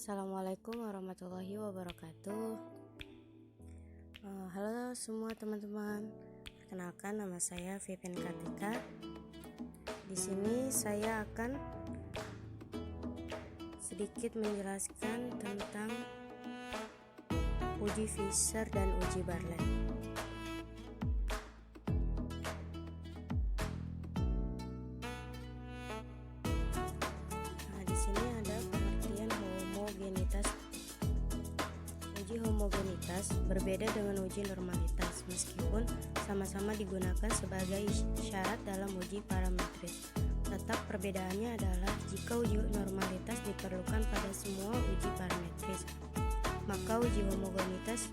Assalamualaikum warahmatullahi wabarakatuh. Halo semua teman-teman. Perkenalkan, nama saya Vivien Kartika. Di sini saya akan sedikit menjelaskan tentang uji Fisher dan uji Bartlett. Di sini ada pengertian homogenitas. Uji homogenitas berbeda dengan uji normalitas, meskipun sama-sama digunakan sebagai syarat dalam uji parametris. Tetap perbedaannya adalah jika uji normalitas diperlukan pada semua uji parametris, maka uji homogenitas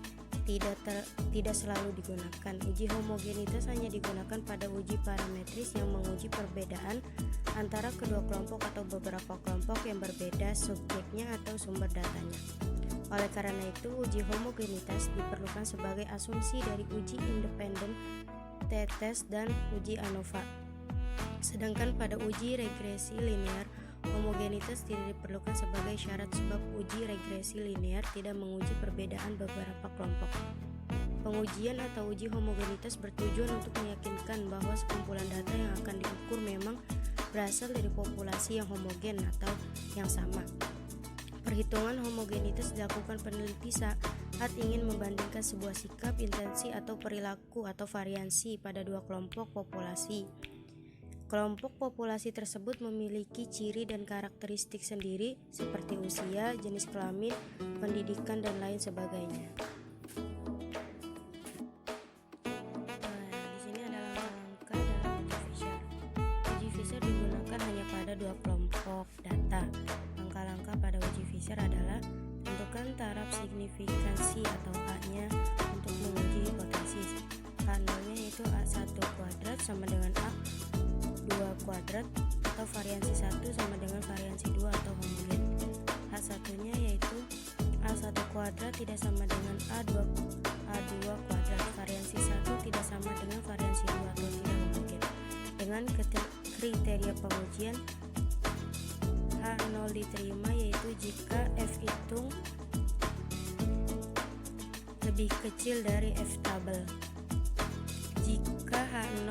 tidak selalu digunakan. Uji homogenitas hanya digunakan pada uji parametris yang menguji perbedaan antara kedua kelompok atau beberapa kelompok yang berbeda subjeknya atau sumber datanya. Oleh karena itu, uji homogenitas diperlukan sebagai asumsi dari uji independen t-test dan uji ANOVA. Sedangkan pada uji regresi linear, homogenitas tidak diperlukan sebagai syarat sebab uji regresi linear tidak menguji perbedaan beberapa kelompok. Pengujian atau uji homogenitas bertujuan untuk meyakinkan bahwa sekumpulan data yang akan diukur memang berasal dari populasi yang homogen atau yang sama. Perhitungan homogenitas dilakukan peneliti saat ingin membandingkan sebuah sikap, intensi, atau perilaku atau variansi pada dua kelompok populasi. Kelompok populasi tersebut memiliki ciri dan karakteristik sendiri seperti usia, jenis kelamin, pendidikan, dan lain sebagainya. Di sini adalah langkah dalam uji Fisher. Uji Fisher digunakan hanya pada dua kelompok data. Langkah-langkah pada uji Fisher adalah tentukan taraf signifikansi atau A-nya untuk menguji hipotesis. A0-nya yaitu A1 kuadrat sama dengan A2 kuadrat atau variansi 1 sama dengan variansi 2 atau homogen. A1-nya yaitu A1 kuadrat tidak sama dengan A2 kuadrat, variansi 1 tidak sama dengan variansi 2 atau tidak homogen. Dengan kriteria pengujian, H0 diterima yaitu jika F hitung lebih kecil dari F tabel. Jika H0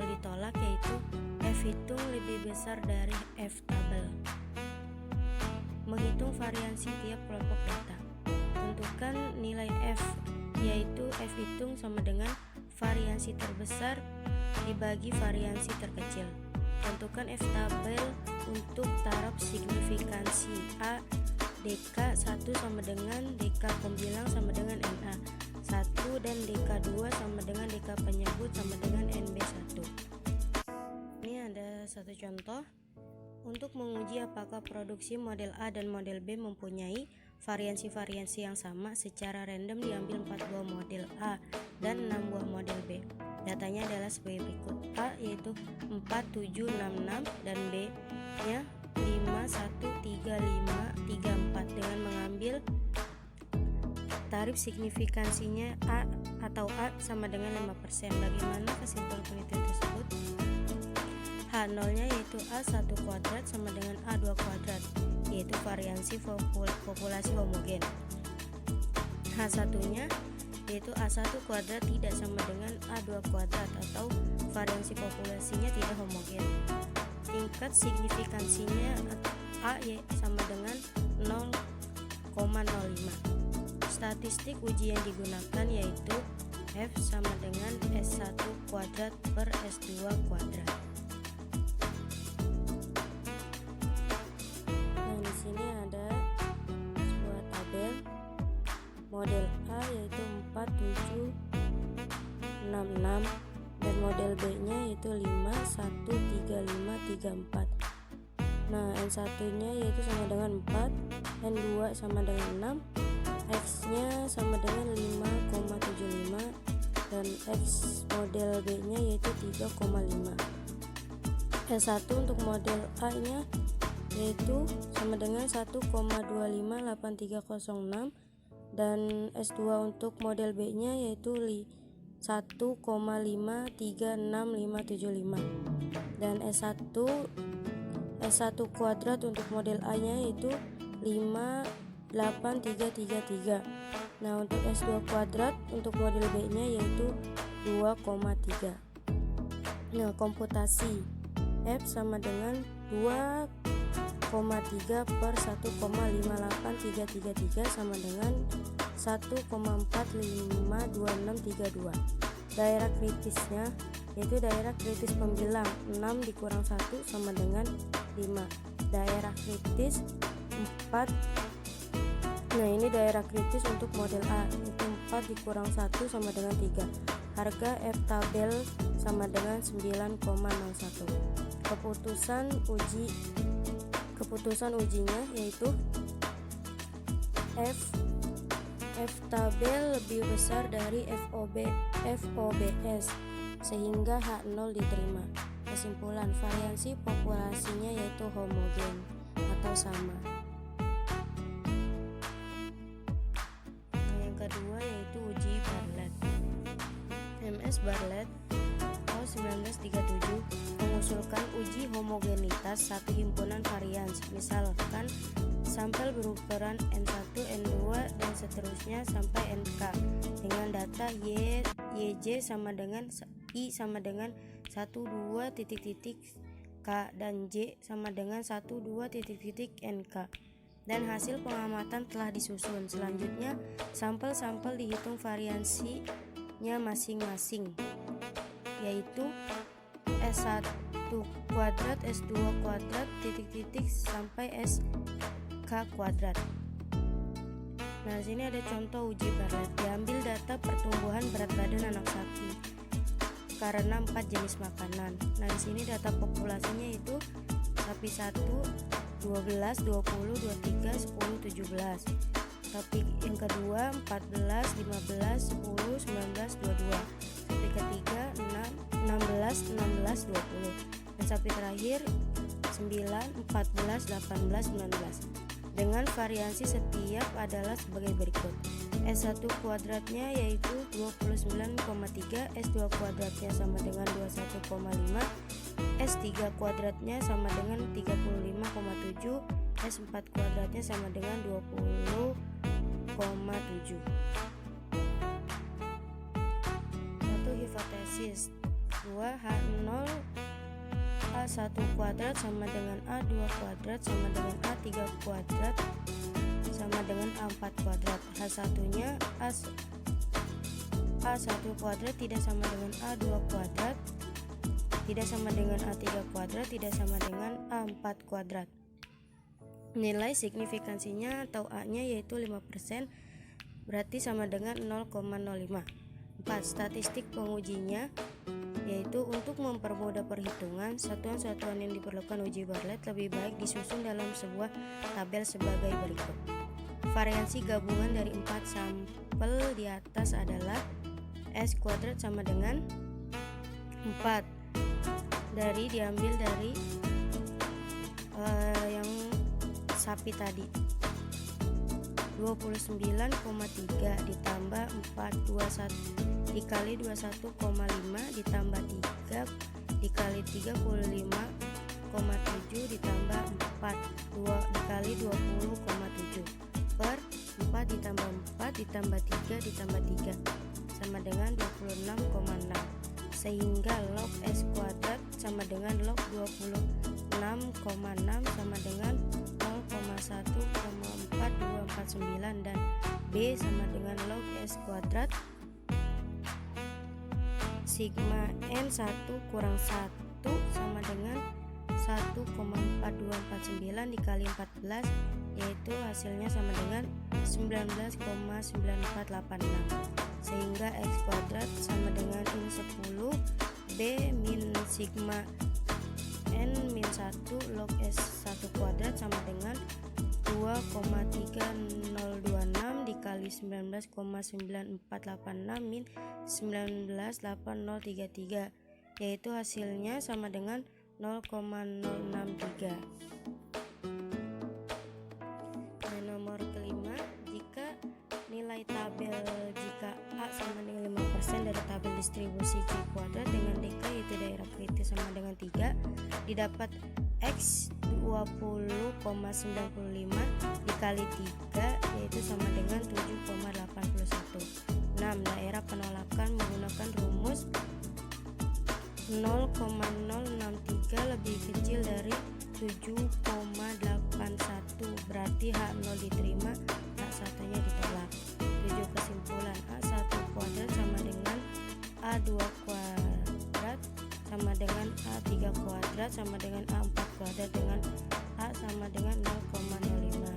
ditolak yaitu F hitung lebih besar dari F tabel. Menghitung variansi tiap kelompok data. Tentukan nilai F, yaitu F hitung sama dengan variansi terbesar dibagi variansi terkecil. Tentukan F tabel untuk taraf signifikansi A. DK1 sama dengan DK pembilang sama dengan NA 1 dan DK2 sama dengan DK penyebut sama dengan NB1. Ini ada satu contoh untuk menguji apakah produksi model A dan model B mempunyai variansi-variansi yang sama. Secara random diambil 4 buah model A dan 6 buah model B. Datanya adalah sebagai berikut. A yaitu 4, 7, 6, 6 dan B nya 5, 1, 3, 5, 3, 4 dengan mengambil tarif signifikansinya A atau A sama dengan 5%. Bagaimana kesimpulan penelitian tersebut? H0-nya yaitu A1 kuadrat sama dengan A2 kuadrat, yaitu variansi populasi homogen. H1-nya yaitu A1 kuadrat tidak sama dengan A2 kuadrat atau variansi populasinya tidak homogen. Tingkat signifikansinya A sama dengan 0,05. Statistik uji yang digunakan yaitu F sama dengan S1 kuadrat per S2 kuadrat. Nah, di sini ada sebuah tabel model A yaitu 4, 7, 6, 6 dan model B-nya yaitu 5, 1, 3, 5, 3, 4. Nah, N1-nya yaitu sama dengan 4, N2 sama dengan 6, X-nya sama dengan 5,75 dan X model B-nya yaitu 3,5. S1 untuk model A-nya yaitu sama dengan 1,258306 dan S2 untuk model B-nya yaitu 1,536575 dan S1 S1 kuadrat untuk model A nya yaitu 58333. Nah, untuk S2 kuadrat untuk model B nya yaitu 2,3. Nah, komputasi F sama dengan 2,3 per 1,58333 sama dengan 1,452632. Daerah kritisnya yaitu daerah kritis pembilang 6 dikurang 1 sama dengan 5. Daerah kritis 4. Nah, ini daerah kritis untuk model A itu 4 dikurang 1 sama dengan 3. Harga F tabel sama dengan 9,01. Keputusan ujinya yaitu F tabel lebih besar dari FOBS sehingga H0 diterima. Kesimpulan, variansi populasinya yaitu homogen atau sama. Yang kedua yaitu uji Bartlett. MS Bartlett tahun 1937 mengusulkan uji homogenitas satu himpunan varians, misalkan sampel berukuran N1, N2 dan seterusnya sampai Nk dengan data YJ sama dengan I sama dengan 12 K dan J sama dengan 12 Nk, dan hasil pengamatan telah disusun. Selanjutnya sampel-sampel dihitung variansinya masing-masing, yaitu S1 kuadrat, S2 kuadrat, sampai SK kuadrat. Nah, di sini ada contoh uji Bartlett. Diambil data pertumbuhan berat badan anak sapi karena 4 jenis makanan. Nah, di sini data populasinya itu sapi 1 12, 20, 23, 10, 17. Sapi yang kedua 14, 15, 10, 19, 22. Sapi ketiga 16, 20. Dan sapi terakhir 9, 14, 18, 19. Dengan variansi setiap adalah sebagai berikut. S1 kuadratnya yaitu 29,3, S2 kuadratnya sama dengan 21,5, S3 kuadratnya sama dengan 35,7, S4 kuadratnya sama dengan 20,7. Satu hipotesis 2 H0 A1 kuadrat sama dengan A2 kuadrat sama dengan A3 kuadrat sama dengan A4 kuadrat. H1-nya A1 kuadrat tidak sama dengan A2 kuadrat, tidak sama dengan A3 kuadrat, tidak sama dengan A4 kuadrat. Nilai signifikansinya atau A-nya yaitu 5%, berarti sama dengan 0,05. 4. Statistik pengujinya yaitu untuk mempermudah perhitungan, satuan-satuan yang diperlukan uji Bartlett lebih baik disusun dalam sebuah tabel sebagai berikut. Variansi gabungan dari 4 sampel di atas adalah S kuadrat sama dengan 4 diambil dari yang sapi tadi 29,3 ditambah 4 dikali 21,5 ditambah 3 dikali 35,7 ditambah 4 dikali 20,7 per 4 ditambah 4 ditambah 3 ditambah 3 sama dengan 26,6, sehingga log S kuadrat sama dengan log 26,6 sama dengan 0,1,4249 dan B sama dengan log S kuadrat sigma N1 kurang 1 sama dengan 1,4249 dikali 14, yaitu hasilnya sama dengan 19,9486, sehingga X kuadrat sama dengan min 10 B min sigma N min 1 log S1 kuadrat sama dengan 2,3026 dikali 19,9486 min 19,8033, yaitu hasilnya sama dengan 0,063. Nah, nomor kelima, jika nilai tabel jika A sama dengan 5% dari tabel distribusi J kuadrat dengan DK yaitu daerah kritis sama dengan 3, didapat X 20,95 dikali 3 yaitu sama dengan 7,81. 6. Daerah penolakan menggunakan rumus 0,063 lebih kecil dari 7,81, berarti H0 diterima, H1-nya ditolak. 7. Kesimpulan, A1 kuadrat sama dengan A2 kuadrat sama dengan A3 kuadrat sama dengan A4 kuadrat dengan A sama dengan 0,05.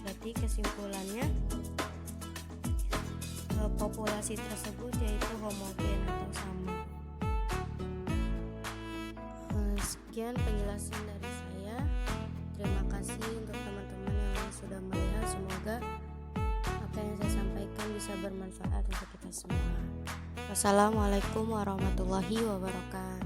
Berarti kesimpulannya populasi tersebut yaitu homogen atau sama. Sekian penjelasan dari saya. Terima kasih untuk teman-teman yang sudah melihat. Semoga apa yang saya sampaikan bisa bermanfaat untuk kita semua. Wassalamualaikum warahmatullahi wabarakatuh.